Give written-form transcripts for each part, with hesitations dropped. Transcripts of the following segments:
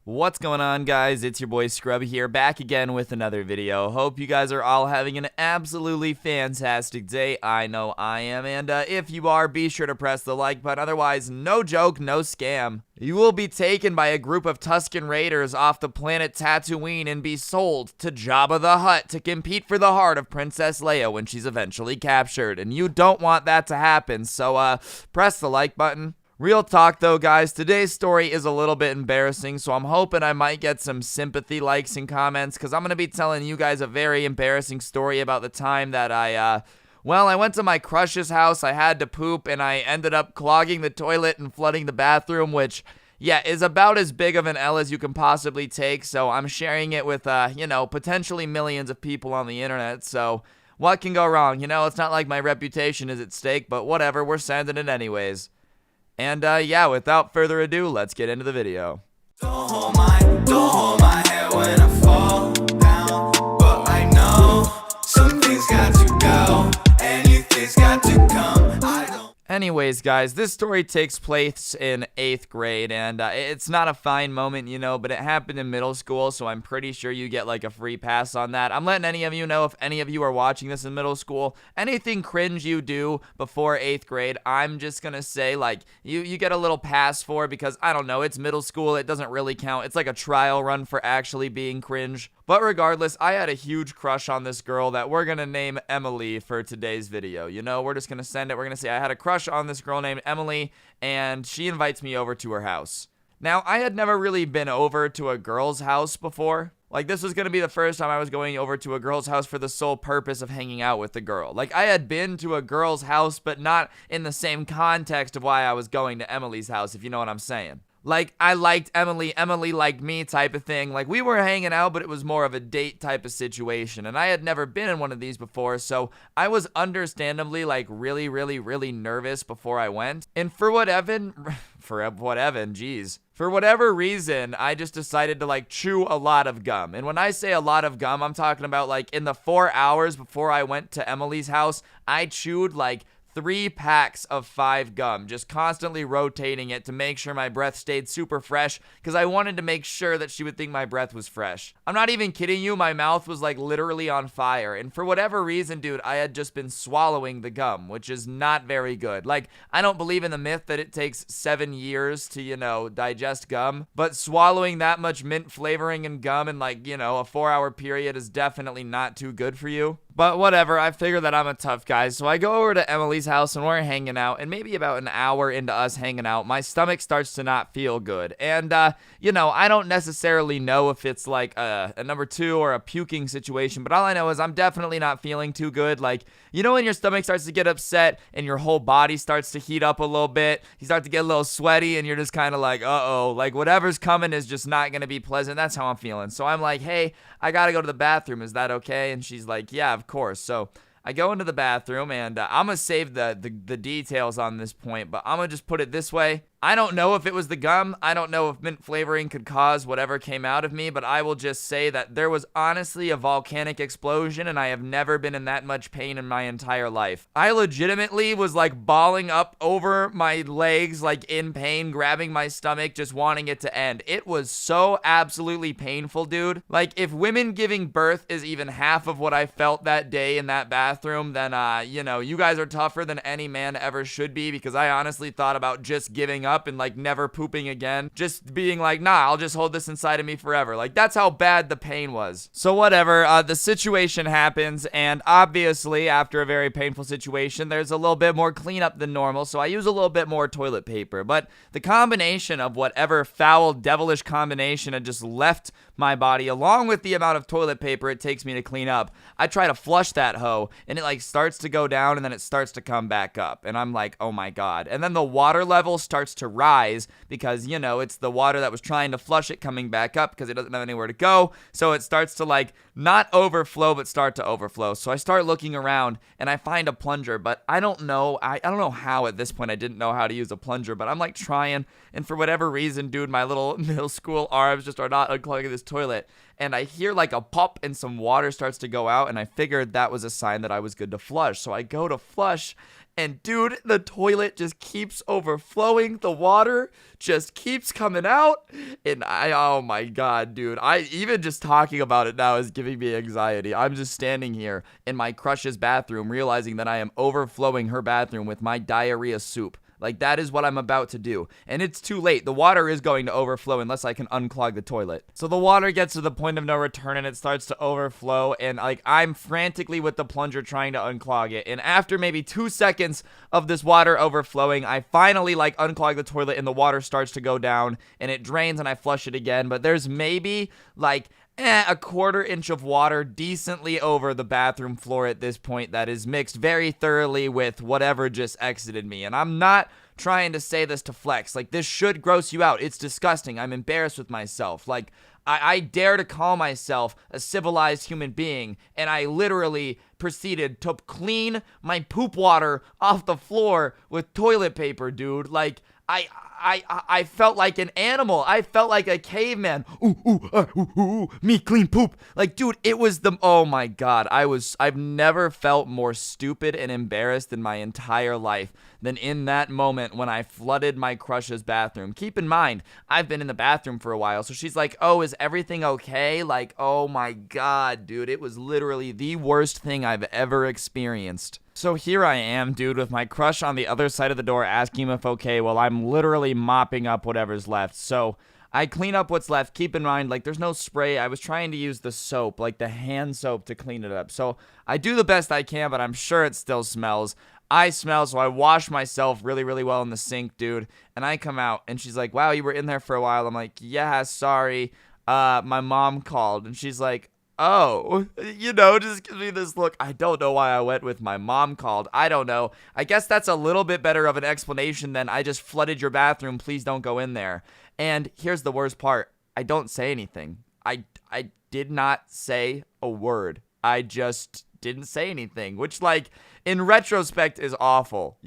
What's going on, guys? It's your boy Scrub here, back again with another video. Hope you guys are all having an absolutely fantastic day. I know I am, and if you are, be sure to press the like button. Otherwise, no joke, no scam. You will be taken by a group of Tusken Raiders off the planet Tatooine and be sold to Jabba the Hutt to compete for the heart of Princess Leia when she's eventually captured. And you don't want that to happen, so press the like button. Real talk though, guys, today's story is a little bit embarrassing, so I'm hoping I might get some sympathy likes and comments, because I'm going to be telling you guys a very embarrassing story about the time that I went to my crush's house, I had to poop, and I ended up clogging the toilet and flooding the bathroom, which, yeah, is about as big of an L as you can possibly take, so I'm sharing it with, potentially millions of people on the internet, so what can go wrong? It's not like my reputation is at stake, but whatever, we're sending it anyways. And yeah, without further ado, let's get into the video. Don't hold my head when I fall down, but I know something's got to go, anything's got to come. Anyways, guys, this story takes place in 8th grade, and it's not a fine moment, but it happened in middle school, so I'm pretty sure you get, like, a free pass on that. I'm letting any of you know, if any of you are watching this in middle school, anything cringe you do before 8th grade, I'm just gonna say, like, you get a little pass for, because, I don't know, it's middle school, it doesn't really count. It's like a trial run for actually being cringe. But regardless, I had a huge crush on this girl that we're gonna name Emily for today's video. We're just gonna send it. We're gonna say I had a crush on this girl named Emily, and she invites me over to her house. Now, I had never really been over to a girl's house before. Like, this was gonna be the first time I was going over to a girl's house for the sole purpose of hanging out with the girl. Like, I had been to a girl's house, but not in the same context of why I was going to Emily's house, if you know what I'm saying. Like, I liked Emily, Emily liked me type of thing. Like, we were hanging out, but it was more of a date type of situation. And I had never been in one of these before, so I was understandably, like, really, really, really nervous before I went. And for whatever reason, I just decided to, like, chew a lot of gum. And when I say a lot of gum, I'm talking about, like, in the 4 hours before I went to Emily's house, I chewed, like, 3 packs of 5 gum, just constantly rotating it to make sure my breath stayed super fresh, because I wanted to make sure that she would think my breath was fresh. I'm not even kidding you, my mouth was like literally on fire, and for whatever reason, dude, I had just been swallowing the gum, which is not very good. Like, I don't believe in the myth that it takes 7 years to, digest gum, but swallowing that much mint flavoring and gum in, like, a 4-hour period is definitely not too good for you. But whatever, I figure that I'm a tough guy, so I go over to Emily's house and we're hanging out, and maybe about an hour into us hanging out, my stomach starts to not feel good. And, I don't necessarily know if it's like a number 2 or a puking situation, but all I know is I'm definitely not feeling too good. Like, when your stomach starts to get upset and your whole body starts to heat up a little bit, you start to get a little sweaty, and you're just kind of like, uh-oh, like whatever's coming is just not going to be pleasant. That's how I'm feeling. So I'm like, hey, I gotta go to the bathroom. Is that okay? And she's like, yeah, of course. So I go into the bathroom, and I'm gonna save the details on this point, but I'm gonna just put it this way. I don't know if it was the gum. I don't know if mint flavoring could cause whatever came out of me, but I will just say that there was honestly a volcanic explosion, and I have never been in that much pain in my entire life. I legitimately was like balling up over my legs, like in pain, grabbing my stomach, just wanting it to end. It was so absolutely painful, dude. Like, if women giving birth is even half of what I felt that day in that bathroom, then, you guys are tougher than any man ever should be, because I honestly thought about just giving up and like never pooping again, just being like, nah, I'll just hold this inside of me forever. Like, that's how bad the pain was. So whatever, the situation happens, and obviously after a very painful situation, there's a little bit more cleanup than normal, so I use a little bit more toilet paper. But the combination of whatever foul, devilish combination had just left my body, along with the amount of toilet paper it takes me to clean up, I try to flush that hoe, and it like starts to go down, and then it starts to come back up, and I'm like, oh my god. And then the water level starts to rise, because it's the water that was trying to flush it coming back up, because it doesn't have anywhere to go, so it starts to like not overflow but start to overflow. So I start looking around, and I find a plunger, but I don't know how at this point I didn't know how to use a plunger, but I'm like trying, and for whatever reason, dude, my little middle school arms just are not unclogging this toilet, and I hear like a pop and some water starts to go out, and I figured that was a sign that I was good to flush. So I go to flush, and dude, the toilet just keeps overflowing. The water just keeps coming out. And oh my God, dude. Even just talking about it now is giving me anxiety. I'm just standing here in my crush's bathroom, realizing that I am overflowing her bathroom with my diarrhea soup. Like, that is what I'm about to do. And it's too late. The water is going to overflow unless I can unclog the toilet. So the water gets to the point of no return and it starts to overflow. And, like, I'm frantically with the plunger trying to unclog it. And after maybe 2 seconds of this water overflowing, I finally, like, unclog the toilet and the water starts to go down. And it drains and I flush it again. But there's maybe, like, a 1/4 inch of water decently over the bathroom floor at this point that is mixed very thoroughly with whatever just exited me. And I'm not trying to say this to flex. Like, this should gross you out. It's disgusting. I'm embarrassed with myself. Like, I dare to call myself a civilized human being, and I literally proceeded to clean my poop water off the floor with toilet paper, dude. Like, I felt like an animal. I felt like a caveman. Ooh, me clean poop. Like, dude, it was oh my God. I've never felt more stupid and embarrassed in my entire life than in that moment when I flooded my crush's bathroom. Keep in mind, I've been in the bathroom for a while, so she's like, oh, is everything okay? Like, oh my God, dude, it was literally the worst thing I've ever experienced. So here I am, dude, with my crush on the other side of the door asking him if okay while I'm literally mopping up whatever's left. So I clean up what's left. Keep in mind, like, there's no spray. I was trying to use the soap, like the hand soap, to clean it up. So I do the best I can, but I'm sure it still smells. I smell, so I wash myself really, really well in the sink, dude. And I come out, and she's like, wow, you were in there for a while. I'm like, yeah, sorry. My mom called, and she's like, oh, just gives me this look. I don't know why I went with my mom called. I don't know. I guess that's a little bit better of an explanation than I just flooded your bathroom. Please don't go in there. And here's the worst part. I don't say anything. I did not say a word. I just didn't say anything, which, like, in retrospect is awful,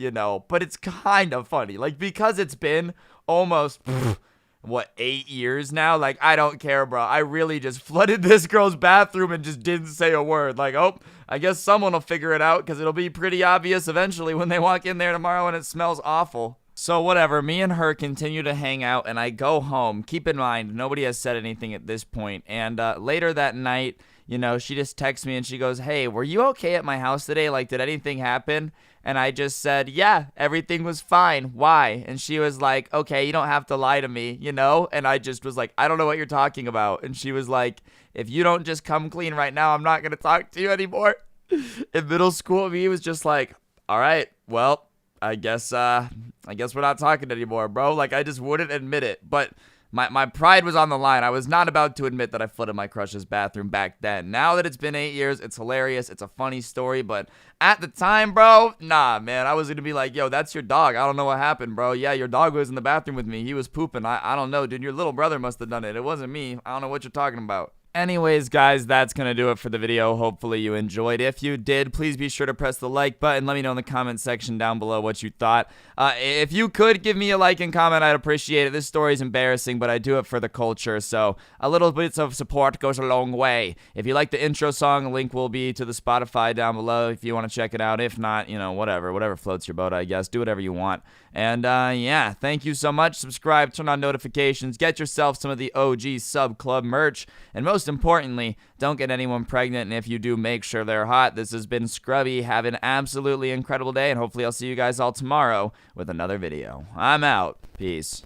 but it's kind of funny. Like, because it's been almost 8 years now? Like, I don't care, bro. I really just flooded this girl's bathroom and just didn't say a word. Like, oh, I guess someone will figure it out because it'll be pretty obvious eventually when they walk in there tomorrow and it smells awful. So whatever, me and her continue to hang out and I go home. Keep in mind, nobody has said anything at this point. And later that night, she just texts me and she goes, hey, were you okay at my house today? Like, did anything happen? And I just said, yeah, everything was fine. Why? And she was like, okay, you don't have to lie to me, And I just was like, I don't know what you're talking about. And she was like, if you don't just come clean right now, I'm not going to talk to you anymore. In middle school, me was just like, all right, well, I guess we're not talking anymore, bro. Like, I just wouldn't admit it. But my pride was on the line. I was not about to admit that I flooded my crush's bathroom back then. Now that it's been 8 years, it's hilarious. It's a funny story. But at the time, bro, nah, man. I was going to be like, yo, that's your dog. I don't know what happened, bro. Yeah, your dog was in the bathroom with me. He was pooping. I don't know, dude. Your little brother must have done it. It wasn't me. I don't know what you're talking about. Anyways, guys, that's going to do it for the video. Hopefully you enjoyed. If you did, please be sure to press the like button. Let me know in the comment section down below what you thought. If you could give me a like and comment, I'd appreciate it. This story is embarrassing, but I do it for the culture, so a little bit of support goes a long way. If you like the intro song, a link will be to the Spotify down below if you want to check it out. If not, whatever floats your boat, I guess. Do whatever you want. And yeah, thank you so much. Subscribe, turn on notifications, get yourself some of the OG Sub Club merch, and most importantly, don't get anyone pregnant, and if you do, make sure they're hot. This has been Scrubby. Have an absolutely incredible day, and hopefully I'll see you guys all tomorrow with another video. I'm out. Peace.